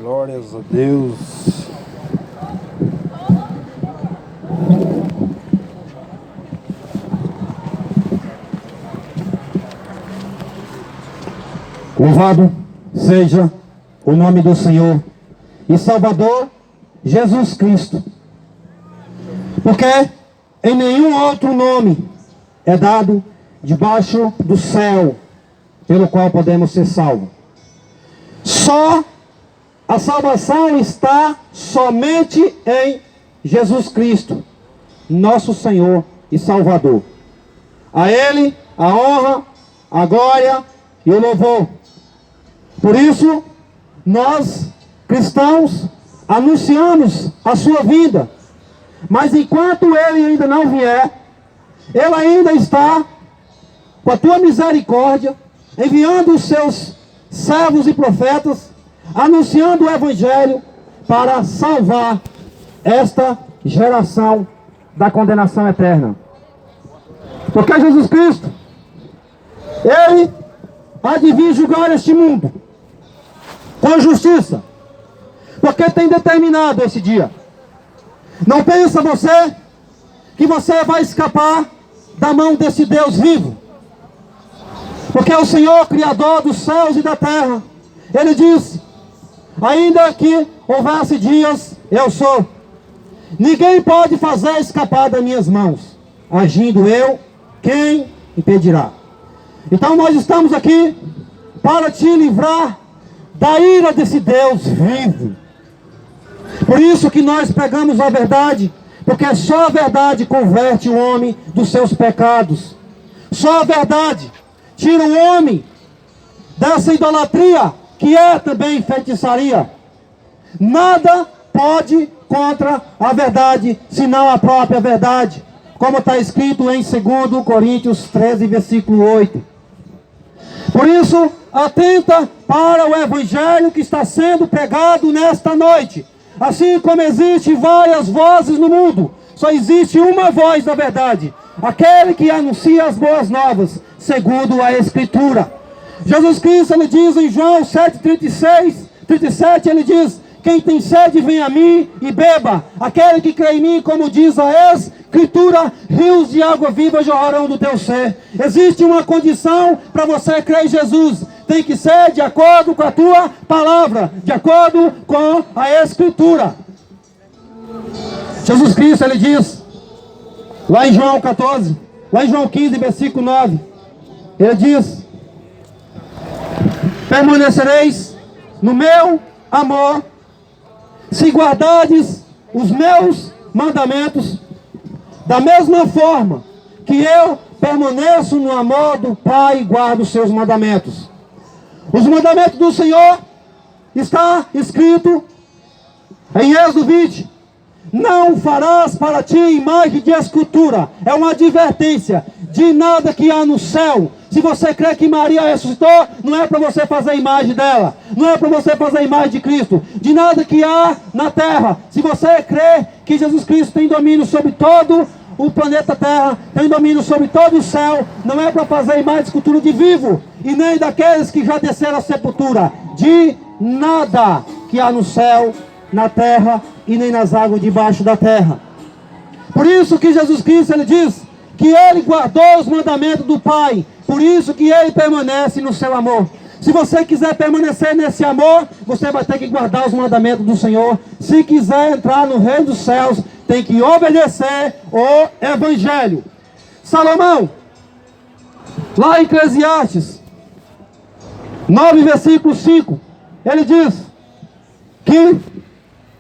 Glórias a Deus. Louvado seja o nome do Senhor e Salvador Jesus Cristo, porque em nenhum outro nome é dado debaixo do céu pelo qual podemos ser salvos. Só a salvação está somente em Jesus Cristo, nosso Senhor e Salvador. A Ele a honra, a glória e o louvor. Por isso, nós, cristãos, anunciamos a sua vinda. Mas enquanto Ele ainda não vier, Ele ainda está, com a tua misericórdia, enviando os seus servos e profetas, anunciando o Evangelho para salvar esta geração da condenação eterna. Porque Jesus Cristo, Ele há de vir julgar este mundo com justiça, porque tem determinado esse dia. Não pensa você que você vai escapar da mão desse Deus vivo, porque o Senhor, Criador dos céus e da terra, Ele disse: ainda que houvesse dias, eu sou. Ninguém pode fazer escapar das minhas mãos. Agindo eu, quem impedirá? Então nós estamos aqui para te livrar da ira desse Deus vivo. Por isso que nós pregamos a verdade, porque só a verdade converte o homem dos seus pecados. Só a verdade tira o homem dessa idolatria, que é também feitiçaria. Nada pode contra a verdade, senão a própria verdade, como está escrito em 2 Coríntios 13, versículo 8. Por isso, atenta para o Evangelho que está sendo pregado nesta noite. Assim como existem várias vozes no mundo, só existe uma voz da verdade, aquele que anuncia as boas novas, segundo a Escritura. Jesus Cristo, Ele diz em João 7,37, Ele diz: quem tem sede, vem a mim e beba. Aquele que crê em mim, como diz a Escritura, rios de água viva jorrarão do teu ser. Existe uma condição para você crer em Jesus. Tem que ser de acordo com a tua palavra, de acordo com a Escritura. Jesus Cristo, Ele diz, lá em João 14, lá em João 15, versículo 9, Ele diz: permanecereis no meu amor, se guardardes os meus mandamentos, da mesma forma que eu permaneço no amor do Pai e guardo os seus mandamentos. Os mandamentos do Senhor está escrito em Êxodo 20. Não farás para ti imagem de escultura. É uma advertência de nada que há no céu. Se você crê que Maria ressuscitou, não é para você fazer a imagem dela. Não é para você fazer a imagem de Cristo. De nada que há na terra. Se você crê que Jesus Cristo tem domínio sobre todo o planeta Terra, tem domínio sobre todo o céu, não é para fazer a imagem de escultura de vivo, e nem daqueles que já desceram a sepultura. De nada que há no céu, na terra e nem nas águas debaixo da terra. Por isso que Jesus Cristo, Ele diz que Ele guardou os mandamentos do Pai. Por isso que Ele permanece no seu amor. Se você quiser permanecer nesse amor, você vai ter que guardar os mandamentos do Senhor. Se quiser entrar no reino dos céus, tem que obedecer o Evangelho. Salomão, lá em Eclesiastes 9, versículo 5, ele diz que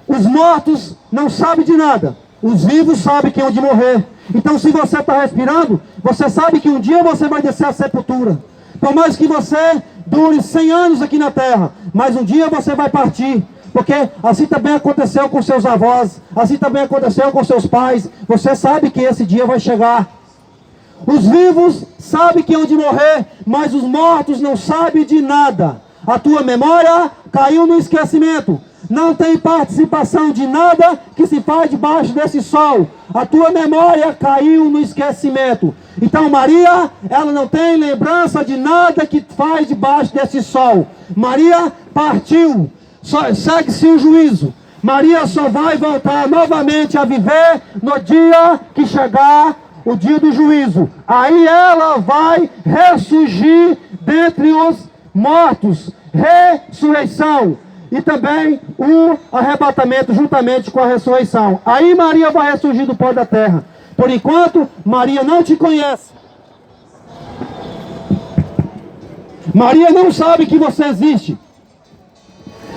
os mortos não sabem de nada, os vivos sabem que hão de morrer. Então, se você está respirando, você sabe que um dia você vai descer à sepultura. Por mais que você dure 100 anos aqui na terra, mas um dia você vai partir. Porque assim também aconteceu com seus avós, assim também aconteceu com seus pais. Você sabe que esse dia vai chegar. Os vivos sabem que hão de morrer, mas os mortos não sabem de nada. A tua memória caiu no esquecimento. Não tem participação de nada que se faz debaixo desse sol. A tua memória caiu no esquecimento. Então Maria, ela não tem lembrança de nada que faz debaixo desse sol. Maria partiu. segue-se o juízo. Maria só vai voltar novamente a viver no dia que chegar o dia do juízo. Aí ela vai ressurgir dentre os mortos. Ressurreição. E também o arrebatamento juntamente com a ressurreição. Aí Maria vai ressurgir do pó da terra. Por enquanto, Maria não te conhece. Maria não sabe que você existe.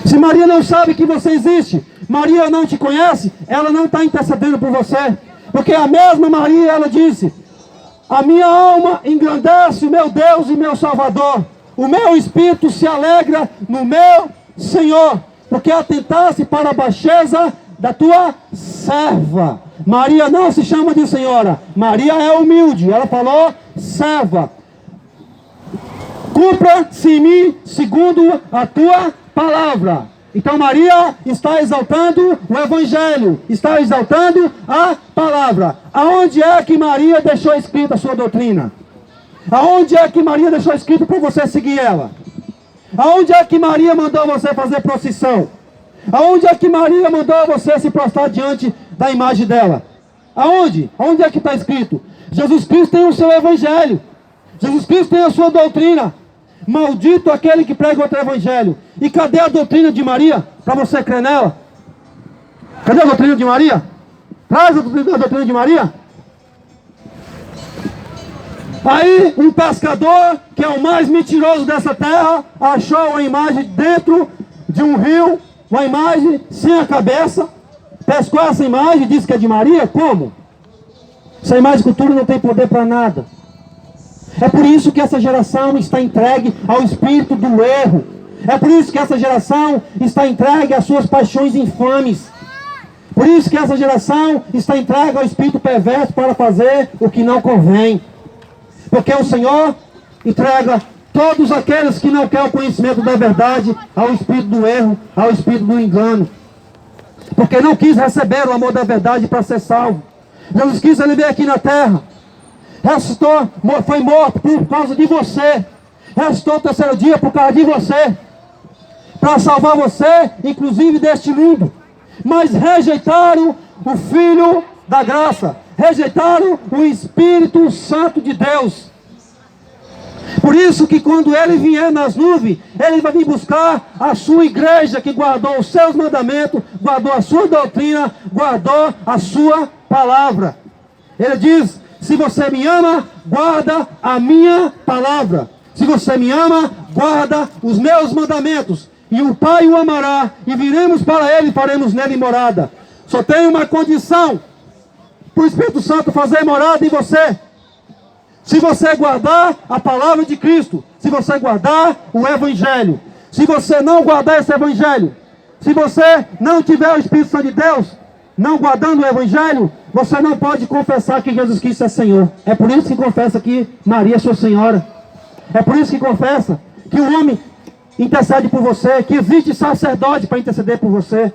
Se Maria não sabe que você existe, Maria não te conhece, ela não está intercedendo por você. Porque a mesma Maria, ela disse: a minha alma engrandece o meu Deus e meu Salvador. O meu espírito se alegra no meu Senhor, porque atentaste para a baixeza da tua serva. Maria não se chama de senhora. Maria é humilde. Ela falou: serva, cumpra-se em mim segundo a tua palavra. Então Maria está exaltando o Evangelho, está exaltando a palavra. Aonde é que Maria deixou escrita a sua doutrina? Aonde é que Maria deixou escrito para você seguir ela? Aonde é que Maria mandou você fazer procissão? Aonde é que Maria mandou você se prostrar diante da imagem dela? Aonde? Aonde é que está escrito? Jesus Cristo tem o seu Evangelho. Jesus Cristo tem a sua doutrina. Maldito aquele que prega outro evangelho. E cadê a doutrina de Maria? Para você crer nela? Cadê a doutrina de Maria? Traz a doutrina de Maria. Aí um pescador, que é o mais mentiroso dessa terra, achou uma imagem dentro de um rio, uma imagem sem a cabeça, pescou essa imagem e disse que é de Maria. Como? Essa imagem de cultura não tem poder para nada. É por isso que essa geração está entregue ao espírito do erro. É por isso que essa geração está entregue às suas paixões infames. Por isso que essa geração está entregue ao espírito perverso para fazer o que não convém. Porque o Senhor entrega todos aqueles que não querem o conhecimento da verdade ao espírito do erro, ao espírito do engano. Porque não quis receber o amor da verdade para ser salvo. Jesus quis ele veio aqui na terra. Ressuscitou, foi morto por causa de você. Ressuscitou o terceiro dia por causa de você. Para salvar você, inclusive deste mundo. Mas rejeitaram o Filho da graça. Rejeitaram o Espírito Santo de Deus. Por isso que quando ele vier nas nuvens, ele vai vir buscar a sua igreja que guardou os seus mandamentos, guardou a sua doutrina, guardou a sua palavra. Ele diz: se você me ama, guarda a minha palavra. Se você me ama, guarda os meus mandamentos. E o Pai o amará, e viremos para ele e faremos nele morada. Só tem uma condição para o Espírito Santo fazer morada em você. Se você guardar a palavra de Cristo, se você guardar o Evangelho. Se você não guardar esse Evangelho, se você não tiver o Espírito Santo de Deus, não guardando o Evangelho, você não pode confessar que Jesus Cristo é Senhor. É por isso que confessa que Maria é sua Senhora. É por isso que confessa que o homem intercede por você, que existe sacerdote para interceder por você.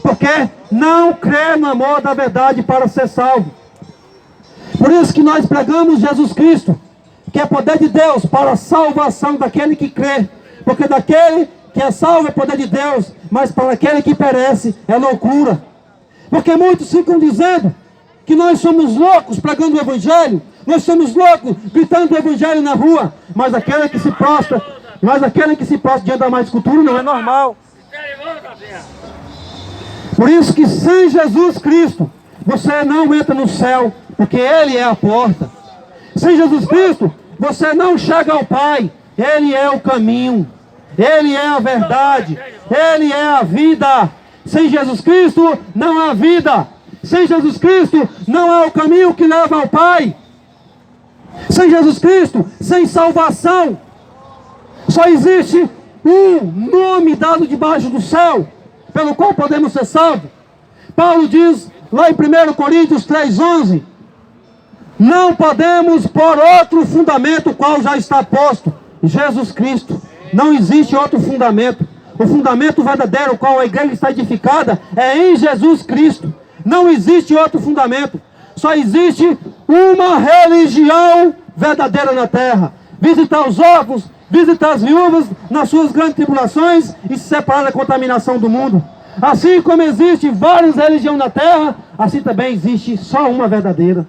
Porque não crê no amor da verdade para ser salvo. Por isso que nós pregamos Jesus Cristo, que é poder de Deus para a salvação daquele que crê. Porque daquele que é salvo é poder de Deus, mas para aquele que perece é loucura. Porque muitos ficam dizendo que nós somos loucos pregando o Evangelho, nós somos loucos gritando o Evangelho na rua, mas aquele que se prostra, diante da má escultura não é normal. Por isso que sem Jesus Cristo você não entra no céu, porque Ele é a porta. Sem Jesus Cristo você não chega ao Pai. Ele é o caminho, Ele é a verdade, Ele é a vida. Sem Jesus Cristo não há vida. Sem Jesus Cristo não há o caminho que leva ao Pai. Sem Jesus Cristo, sem salvação, só existe um nome dado debaixo do céu, pelo qual podemos ser salvos. Paulo diz lá em 1 Coríntios 3,11: não podemos pôr outro fundamento, o qual já está posto, Jesus Cristo. Não existe outro fundamento. O fundamento verdadeiro, o qual a igreja está edificada, é em Jesus Cristo. Não existe outro fundamento. Só existe uma religião verdadeira na terra. Visitar os órfãos, visitar as viúvas nas suas grandes tribulações e se separar da contaminação do mundo. Assim como existe várias religiões na terra, assim também existe só uma verdadeira.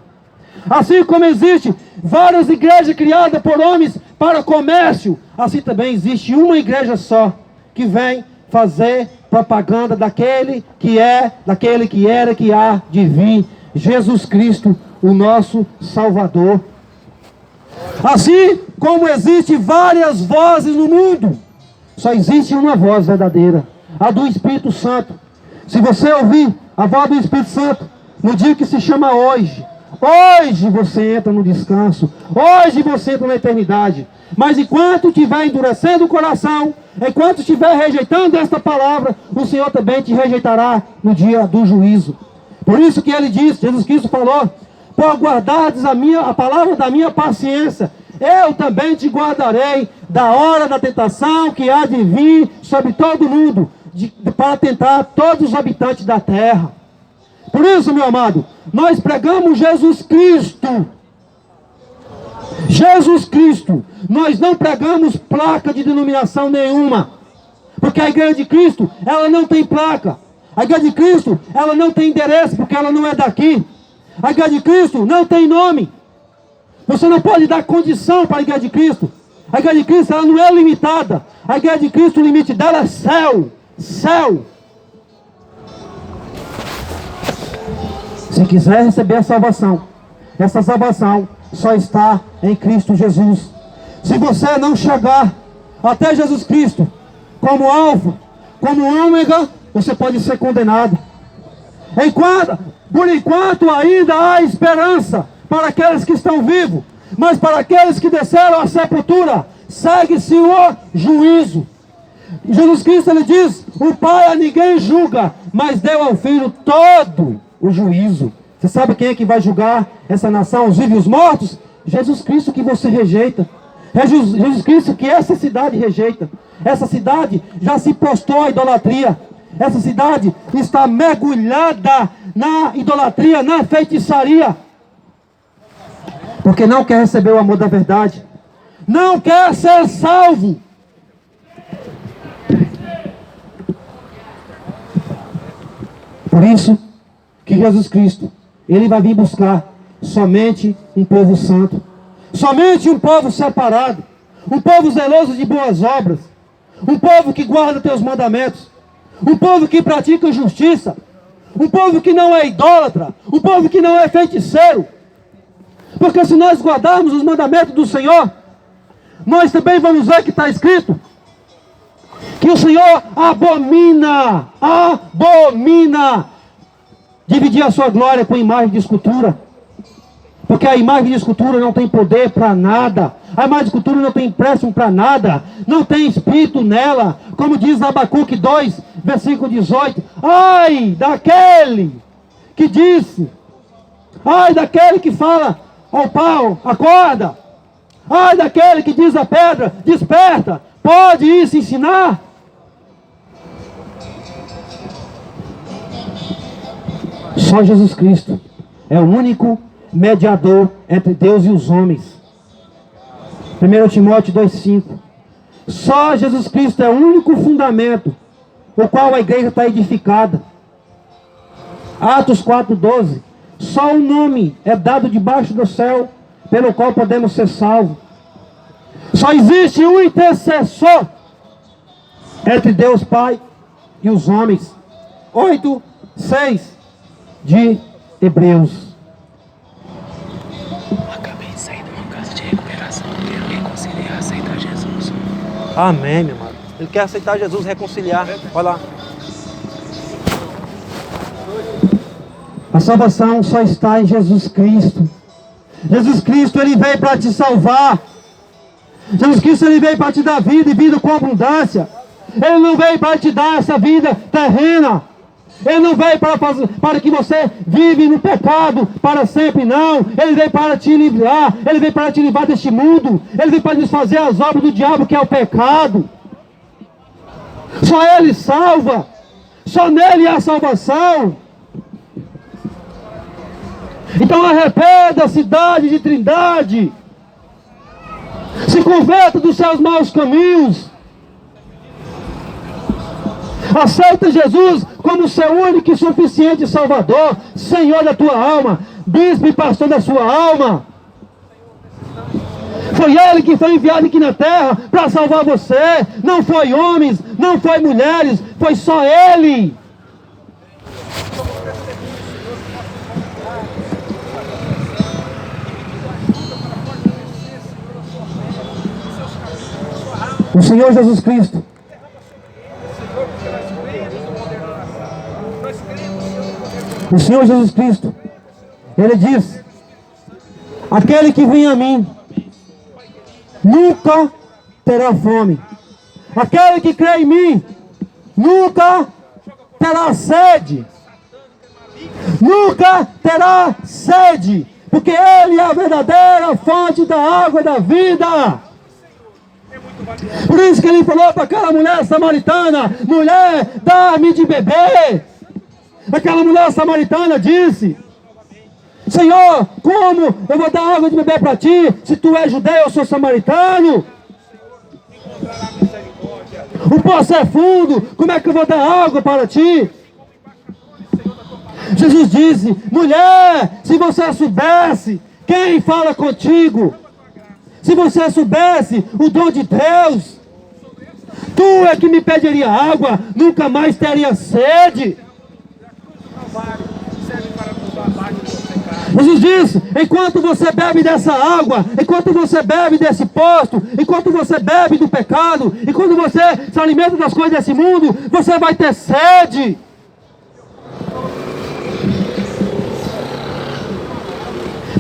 Assim como existe várias igrejas criadas por homens para comércio, assim também existe uma igreja só, que vem fazer propaganda daquele que é, daquele que era, que há de vir, Jesus Cristo, o nosso Salvador. Assim como existe várias vozes no mundo, só existe uma voz verdadeira, a do Espírito Santo. Se você ouvir a voz do Espírito Santo no dia que se chama hoje, hoje você entra no descanso, hoje você entra na eternidade. Mas enquanto estiver endurecendo o coração, enquanto estiver rejeitando esta palavra, o Senhor também te rejeitará no dia do juízo. Por isso que ele disse, Jesus Cristo falou: por guardardes a palavra da minha paciência, eu também te guardarei da hora da tentação que há de vir sobre todo mundo, para tentar todos os habitantes da terra. Por isso, meu amado, nós pregamos Jesus Cristo. Jesus Cristo. Nós não pregamos placa de denominação nenhuma. Porque a igreja de Cristo, ela não tem placa. A igreja de Cristo, ela não tem endereço, porque ela não é daqui. A igreja de Cristo não tem nome. Você não pode dar condição para a igreja de Cristo. A igreja de Cristo, ela não é limitada. A igreja de Cristo, o limite dela é céu. Céu. Se quiser receber a salvação, essa salvação só está em Cristo Jesus. Se você não chegar até Jesus Cristo como alfa, como ômega, você pode ser condenado. Por enquanto ainda há esperança para aqueles que estão vivos, mas para aqueles que desceram à sepultura, segue-se o juízo. Jesus Cristo, ele diz: o Pai a ninguém julga, mas deu ao Filho todo o juízo. Você sabe quem é que vai julgar essa nação, os vivos e os mortos? Jesus Cristo, que você rejeita. É Jesus Cristo que essa cidade rejeita. Essa cidade já se postou à idolatria. Essa cidade está mergulhada na idolatria, na feitiçaria, porque não quer receber o amor da verdade, não quer ser salvo. Por isso que Jesus Cristo, ele vai vir buscar somente um povo santo, somente um povo separado, um povo zeloso de boas obras, um povo que guarda teus mandamentos, um povo que pratica justiça, um povo que não é idólatra, um povo que não é feiticeiro. Porque se nós guardarmos os mandamentos do Senhor, nós também vamos ver que está escrito que o Senhor abomina dividir a sua glória com imagem de escultura. Porque a imagem de escultura não tem poder para nada. A imagem de escultura não tem empréstimo para nada. Não tem espírito nela. Como diz Abacuque 2, versículo 18. Ai daquele que disse. Ai daquele que fala ao pau, acorda. Ai daquele que diz à pedra, desperta. Pode isso ensinar? Só Jesus Cristo é o único mediador entre Deus e os homens. 1 Timóteo 2,5. Só Jesus Cristo é o único fundamento o qual a igreja está edificada. Atos 4,12. Só um nome é dado debaixo do céu pelo qual podemos ser salvos. Só existe um intercessor entre Deus Pai e os homens. 8,6 de Hebreus. Acabei de sair de uma casa de recuperação. Quero reconciliar, aceitar Jesus. Amém, meu amado. Ele quer aceitar Jesus, reconciliar. Olha lá. A salvação só está em Jesus Cristo. Jesus Cristo, ele veio para te salvar. Jesus Cristo, ele veio para te dar vida e vida com abundância. Ele não veio para te dar essa vida terrena. Ele não veio para que você vive no pecado para sempre, não. Ele veio para te livrar. Ele veio para te livrar deste mundo. Ele veio para desfazer as obras do diabo, que é o pecado. Só Ele salva. Só nele há salvação. Então arrependa, cidade de Trindade. Se converta dos seus maus caminhos. Aceita Jesus como seu único e suficiente Salvador, Senhor da tua alma, bispo e pastor da sua alma. Foi Ele que foi enviado aqui na terra para salvar você. Não foi homens, não foi mulheres, foi só Ele. O Senhor Jesus Cristo. O Senhor Jesus Cristo, Ele diz: aquele que vem a mim nunca terá fome. Aquele que crê em mim nunca terá sede. Nunca terá sede, porque Ele é a verdadeira fonte da água da vida. Por isso que Ele falou para aquela mulher samaritana: mulher, dá-me de beber. Aquela mulher samaritana disse: Senhor, como eu vou dar água de beber para ti, se tu és judeu, eu sou samaritano? O poço é fundo, como é que eu vou dar água para ti? Jesus disse: mulher, se você soubesse quem fala contigo, se você soubesse o dom de Deus, tu é que me pediria água, nunca mais teria sede. Jesus disse: enquanto você bebe dessa água, enquanto você bebe desse poço, enquanto você bebe do pecado, enquanto você se alimenta das coisas desse mundo, você vai ter sede.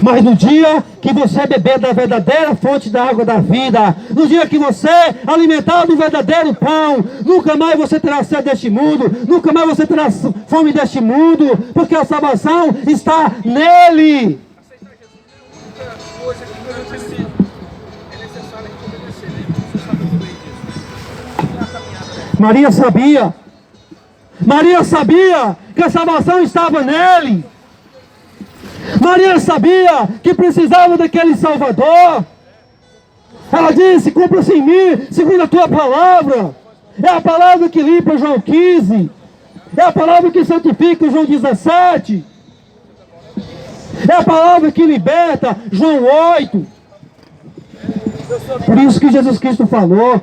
Mas no dia que você beber da verdadeira fonte da água da vida, no dia que você alimentar do verdadeiro pão, nunca mais você terá sede deste mundo, nunca mais você terá fome deste mundo, porque a salvação está nele. Maria sabia que a salvação estava nele. Maria sabia que precisava daquele Salvador. Ela disse: cumpra-se em mim segundo a tua palavra. É a palavra que limpa João 15. É a palavra que santifica João 17. É a palavra que liberta João 8. Por isso que Jesus Cristo falou: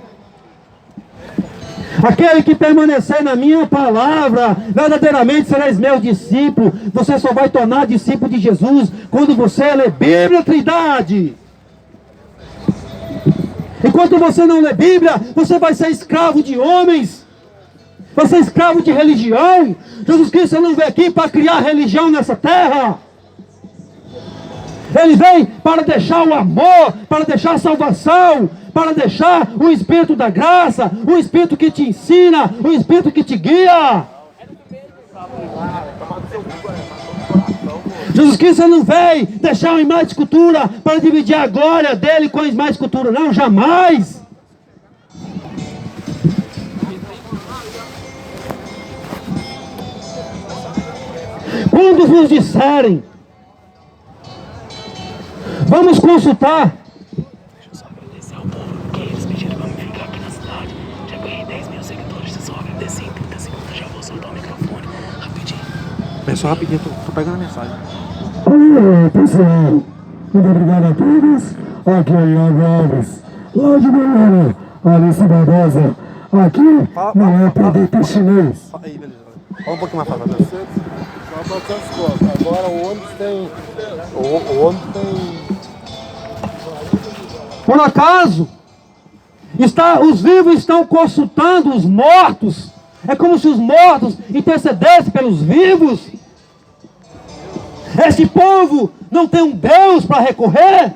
aquele que permanecer na minha palavra, verdadeiramente serás meu discípulo. Você só vai tornar discípulo de Jesus quando você lê Bíblia, Trindade. Enquanto você não lê Bíblia, você vai ser escravo de homens. Vai ser escravo de religião. Jesus Cristo não veio aqui para criar religião nessa terra. Ele vem para deixar o amor, para deixar a salvação, para deixar o Espírito da graça, o Espírito que te ensina, o Espírito que te guia. Jesus Cristo não veio deixar uma imagem de escultura para dividir a glória dele com a imagem de escultura, não, jamais. Quando vos disserem: vamos consultar. Deixa eu só agradecer ao povo, porque eles pediram pra mim ficar aqui na cidade. Já ganhei 10 mil seguidores, eu só agradecer. Em 30 segundos já vou soltar o microfone. Rapidinho. Pessoal, rapidinho, tô pegando a mensagem. Olá, pessoal. Muito obrigado a todos. Aqui é Iago Alves, lá de Goiânia, Alice Barbosa. Aqui não é produto chinês. Aí, beleza. Olha um pouquinho mais pra trás. Só 400 conto. Agora o ônibus tem... O ônibus tem... Por acaso, os vivos estão consultando os mortos. É como se os mortos intercedessem pelos vivos. Esse povo não tem um Deus para recorrer.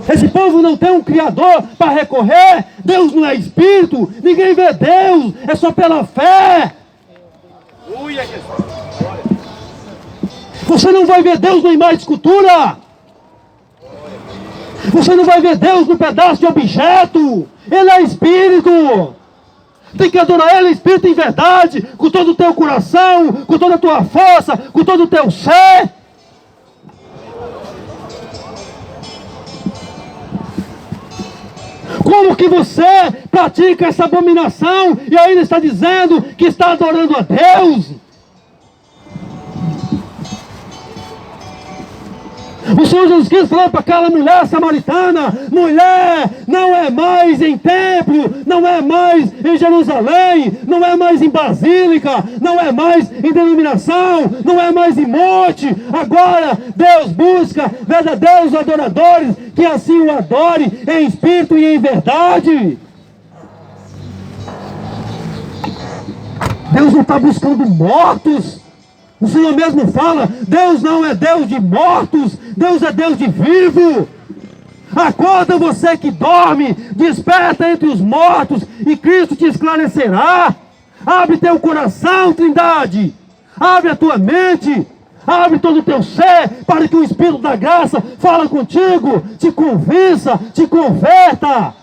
Esse povo não tem um Criador para recorrer. Deus não é Espírito. Ninguém vê Deus. É só pela fé. Você não vai ver Deus na imagem de escultura. Você não vai ver Deus no pedaço de objeto. Ele é Espírito. Tem que adorar Ele, Espírito em verdade, com todo o teu coração, com toda a tua força, com todo o teu ser. Como que você pratica essa abominação e ainda está dizendo que está adorando a Deus? O Senhor Jesus Cristo falou para aquela mulher samaritana: mulher, não é mais em templo, não é mais em Jerusalém, não é mais em basílica, não é mais em denominação, não é mais em monte. Agora Deus busca verdadeiros adoradores que assim o adorem em espírito e em verdade. Deus não está buscando mortos. O Senhor mesmo fala: Deus não é Deus de mortos, Deus é Deus de vivo. Acorda você que dorme, desperta entre os mortos e Cristo te esclarecerá. Abre teu coração, Trindade, abre a tua mente, abre todo o teu ser, para que o Espírito da graça fale contigo, te convença, te converta.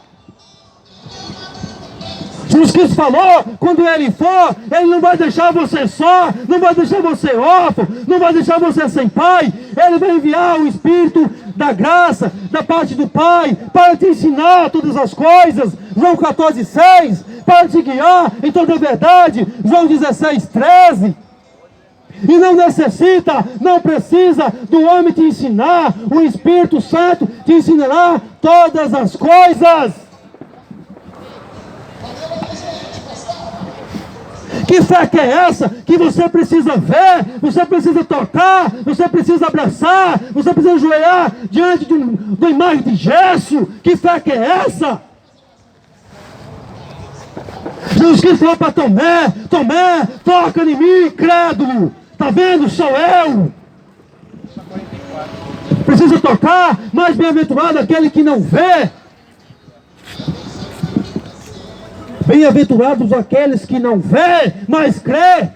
Jesus Cristo falou: quando Ele for, Ele não vai deixar você só, não vai deixar você órfão, não vai deixar você sem pai. Ele vai enviar o Espírito da graça, da parte do Pai, para te ensinar todas as coisas. João 14,6, para te guiar em toda a verdade. João 16,13. E não necessita, não precisa do homem te ensinar. O Espírito Santo te ensinará todas as coisas. Que fé que é essa? Que você precisa ver, você precisa tocar, você precisa abraçar, você precisa ajoelhar diante de uma imagem de gesso. Que fé que é essa? Jesus Cristo falou para Tomé: Tomé, toca em mim, incrédulo. Está vendo? Sou eu. Precisa tocar, mas bem-aventurado aquele que não vê. Bem-aventurados aqueles que não vê, mas crê.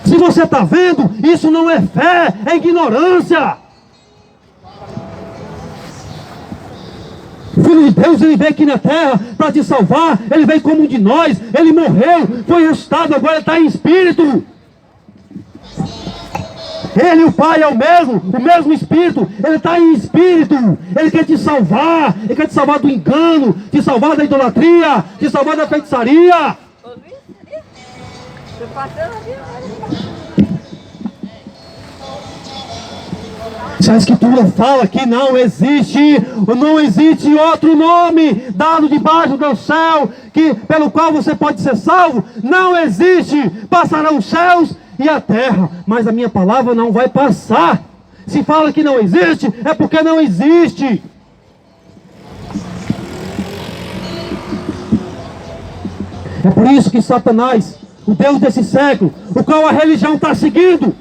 Se você está vendo, isso não é fé, é ignorância. O Filho de Deus, Ele veio aqui na terra para te salvar. Ele veio como um de nós. Ele morreu, foi ressuscitado, agora Ele está em espírito. Ele e o Pai é o mesmo Espírito. Ele está em espírito. Ele quer te salvar. Ele quer te salvar do engano, te salvar da idolatria, te salvar da feitiçaria. Se a Escritura fala que não existe outro nome dado debaixo do céu pelo qual você pode ser salvo, não existe. Passarão os céus e a terra, mas a minha palavra não vai passar. Se fala que não existe, é porque não existe. É por isso que Satanás, o Deus desse século, o qual a religião está seguindo,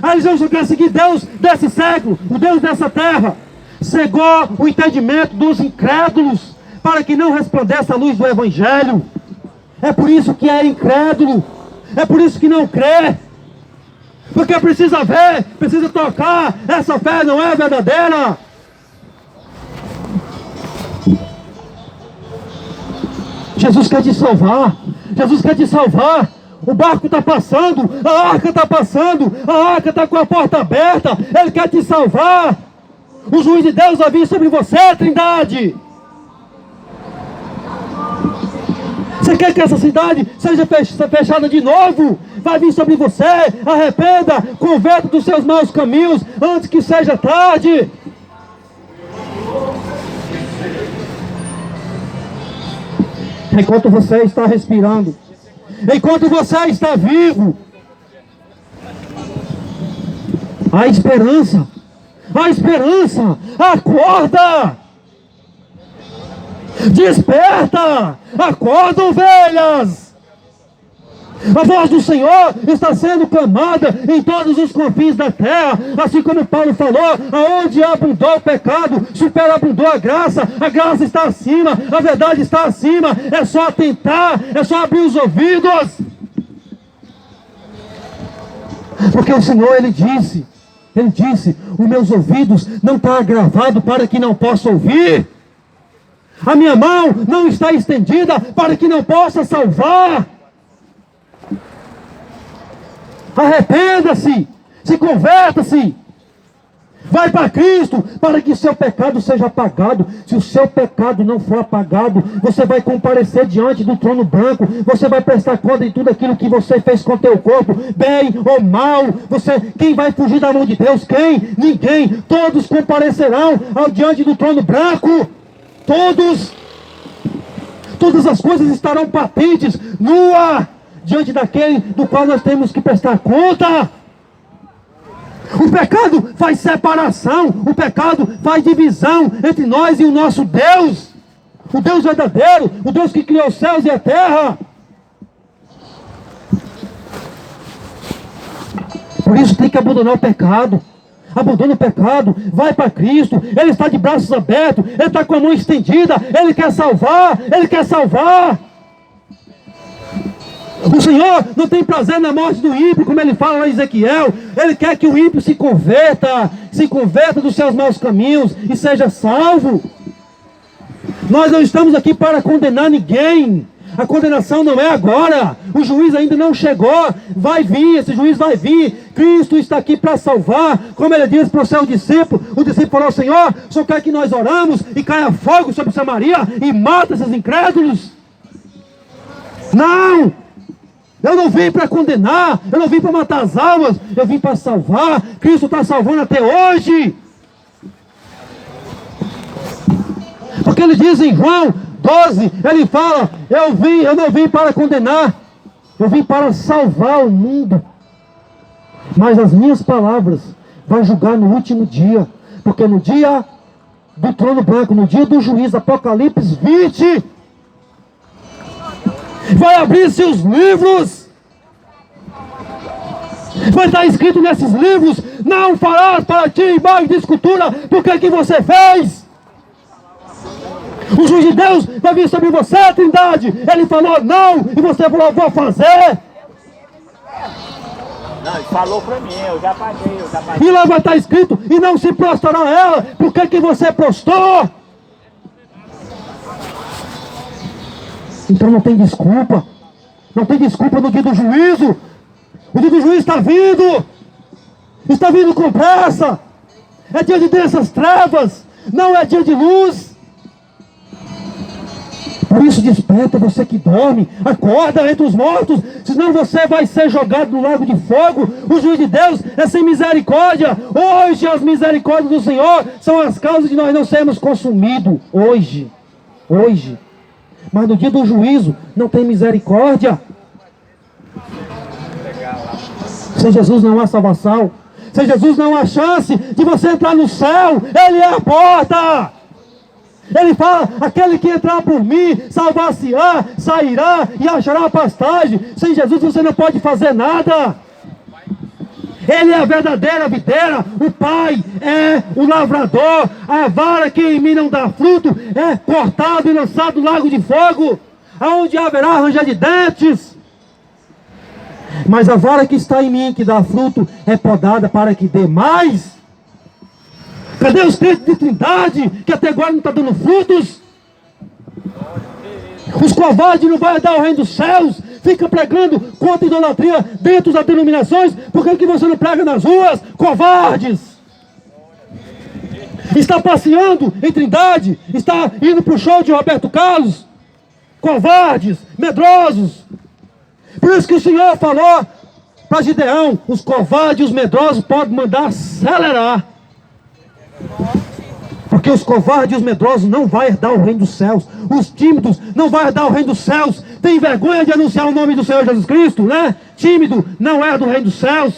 a religião só quer seguir Deus desse século, o Deus dessa terra, cegou o entendimento dos incrédulos, para que não resplandeça a luz do Evangelho. É por isso que é incrédulo, é por isso que não crê. Porque precisa ver, precisa tocar. Essa fé não é verdadeira. Jesus quer te salvar. Jesus quer te salvar. O barco está passando, a arca está passando, a arca está com a porta aberta. Ele quer te salvar. O juiz de Deus vai vir sobre você, Trindade. Você quer que essa cidade seja fechada de novo? Vai vir sobre você. Arrependa, converta dos seus maus caminhos antes que seja tarde. Enquanto você está respirando, enquanto você está vivo, há esperança. Há esperança. Acorda! Desperta! Acorda, ovelhas! A voz do Senhor está sendo clamada em todos os confins da terra. Assim como Paulo falou: aonde abundou o pecado, superabundou a graça está acima, a verdade está acima. É só atentar, é só abrir os ouvidos. Porque o Senhor, Ele disse, os meus ouvidos não estão agravados para que não possa ouvir. A minha mão não está estendida para que não possa salvar. Arrependa-se, se converta-se. Vai para Cristo, para que seu pecado seja apagado. Se o seu pecado não for apagado, você vai comparecer diante do trono branco. Você vai prestar conta de tudo aquilo que você fez com o teu corpo, bem ou mal. Quem vai fugir da mão de Deus? Quem? Ninguém. Todos comparecerão ao diante do trono branco. Todas as coisas estarão patentes, nua, diante daquele do qual nós temos que prestar conta. O pecado faz separação, o pecado faz divisão entre nós e o nosso Deus. O Deus verdadeiro, o Deus que criou os céus e a terra. Por isso tem que abandonar o pecado. Abandona o pecado, vai para Cristo. Ele está de braços abertos, Ele está com a mão estendida. Ele quer salvar, Ele quer salvar. O Senhor não tem prazer na morte do ímpio, como Ele fala lá em Ezequiel. Ele quer que o ímpio se converta dos seus maus caminhos e seja salvo. Nós não estamos aqui para condenar ninguém. A condenação não é agora. O juiz ainda não chegou. Vai vir, esse juiz vai vir. Cristo está aqui para salvar. Como ele disse para o seu discípulo. O discípulo falou: Senhor, só quer que nós oramos e caia fogo sobre Samaria e mata esses incrédulos. Não! Eu não vim para condenar. Eu não vim para matar as almas. Eu vim para salvar. Cristo está salvando até hoje. Porque ele diz em João 12, ele fala: eu não vim para condenar, eu vim para salvar o mundo. Mas as minhas palavras vai julgar no último dia, porque no dia do trono branco, no dia do juízo, Apocalipse 20, vai abrir-se os livros. Vai estar escrito nesses livros: não farás para ti imagem de escultura, porque que você fez. O juiz de Deus vai vir sobre você, Trindade. Ele falou não, e você falou: vou fazer. Não, ele falou pra mim, eu já paguei. E lá vai estar escrito: e não se prostrará a ela, porque que você prostrou. Então não tem desculpa. Não tem desculpa no dia do juízo. O dia do juízo está vindo. Está vindo com pressa. É dia de densas trevas, não é dia de luz. Por isso desperta, você que dorme, acorda entre os mortos, senão você vai ser jogado no lago de fogo. O juiz de Deus é sem misericórdia. Hoje as misericórdias do Senhor são as causas de nós não sermos consumidos. Hoje. Mas no dia do juízo não tem misericórdia. Sem Jesus não há salvação. Sem Jesus não há chance de você entrar no céu. Ele é a porta. Ele fala: aquele que entrar por mim, salvar-se-á, sairá e achará pastagem. Sem Jesus você não pode fazer nada. Ele é a verdadeira videira. O Pai é o lavrador. A vara que em mim não dá fruto é cortado e lançado no lago de fogo, aonde haverá ranger de dentes. Mas a vara que está em mim, que dá fruto, é podada para que dê mais. Cadê os crentes de Trindade, que até agora não está dando frutos? Os covardes não vão dar o reino dos céus. Fica pregando contra a idolatria dentro das denominações. Por que você não prega nas ruas? Covardes! Está passeando em Trindade, está indo para o show de Roberto Carlos. Covardes, medrosos. Por isso que o Senhor falou para Gideão: os covardes e os medrosos podem mandar acelerar. Porque os covardes e os medrosos não vão herdar o reino dos céus. Os tímidos não vão herdar o reino dos céus. Tem vergonha de anunciar o nome do Senhor Jesus Cristo, né? Tímido não herda o reino dos céus.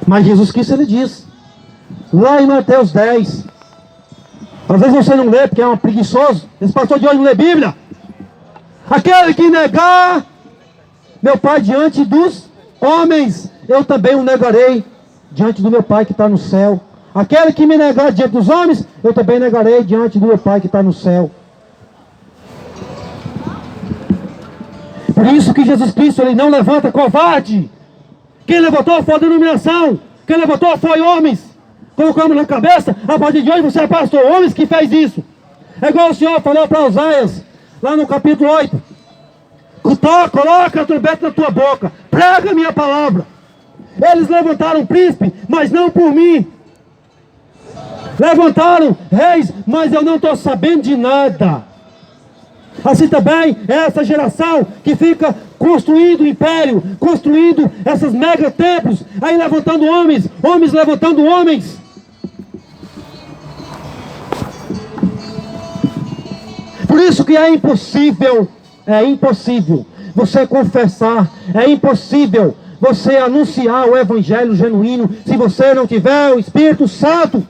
Mas Jesus Cristo, ele diz lá em Mateus 10. Às vezes você não lê porque é um preguiçoso. Esse pastor de hoje não lê Bíblia. Aquele que negar meu Pai diante dos homens, eu também o negarei diante do meu Pai que está no céu. Aquele que me negar diante dos homens, eu também negarei diante do meu Pai que está no céu. Por isso que Jesus Cristo, ele não levanta covarde. Quem levantou foi a denominação. Quem levantou foi homens. Colocamos na cabeça: a partir de hoje você é pastor. Homens que fez isso. É igual o Senhor falou para Oséias, lá no capítulo 8. Coloca a trombeta na tua boca. Prega a minha palavra. Eles levantaram um príncipe, mas não por mim. Levantaram reis, mas eu não estou sabendo de nada. Assim também é essa geração que fica construindo império, construindo esses mega templos, aí levantando homens, homens levantando homens. Por isso que é impossível você confessar, é impossível você anunciar o evangelho genuíno se você não tiver o Espírito Santo.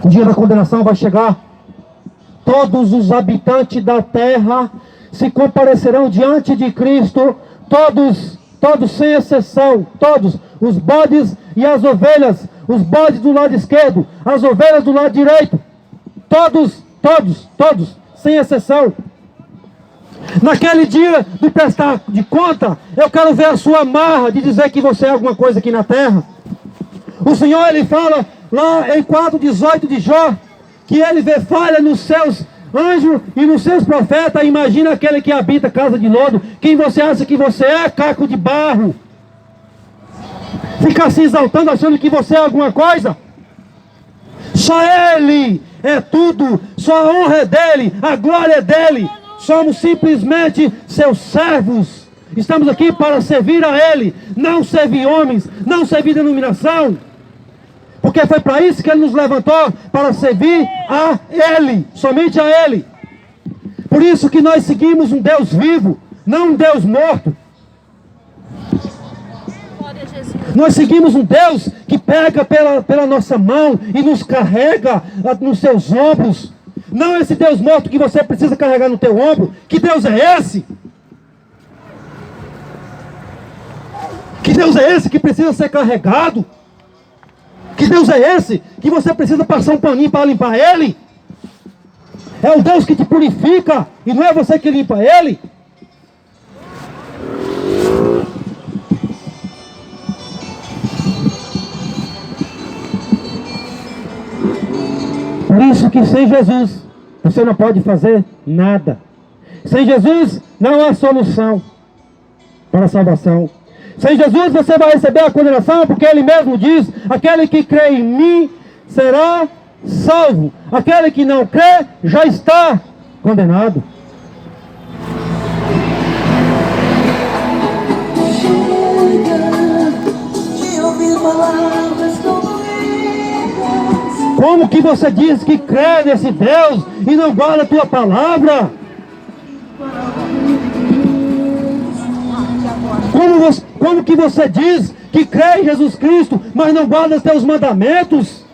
O dia da condenação vai chegar. Todos os habitantes da terra se comparecerão diante de Cristo, todos sem exceção, todos, os bodes e as ovelhas, os bodes do lado esquerdo, as ovelhas do lado direito, todos, sem exceção. Naquele dia de prestar de conta, eu quero ver a sua marra de dizer que você é alguma coisa aqui na terra. O Senhor, Ele fala lá em 4:18 de Jó, que Ele vê falha nos seus anjos e nos seus profetas. Imagina aquele que habita a casa de lodo. Quem você acha que você é? Caco de barro. Fica se exaltando achando que você é alguma coisa. Só Ele é tudo, só a honra é dEle, a glória é dEle. Somos simplesmente seus servos. Estamos aqui para servir a Ele, não servir homens, não servir denominação. Porque foi para isso que Ele nos levantou, para servir a Ele, somente a Ele. Por isso que nós seguimos um Deus vivo, não um Deus morto. Nós seguimos um Deus que pega pela nossa mão e nos carrega nos seus ombros. Não esse Deus morto que você precisa carregar no teu ombro. Que Deus é esse? Que Deus é esse que precisa ser carregado? Que Deus é esse que você precisa passar um paninho para limpar ele? É o Deus que te purifica e não é você que limpa ele? Por isso que sem Jesus você não pode fazer nada. Sem Jesus não há solução para a salvação. Sem Jesus você vai receber a condenação, porque Ele mesmo diz: aquele que crê em mim será salvo. Aquele que não crê já está condenado. Como que você diz que crê nesse Deus e não guarda a tua palavra? Como que você diz que crê em Jesus Cristo, mas não guarda os teus mandamentos?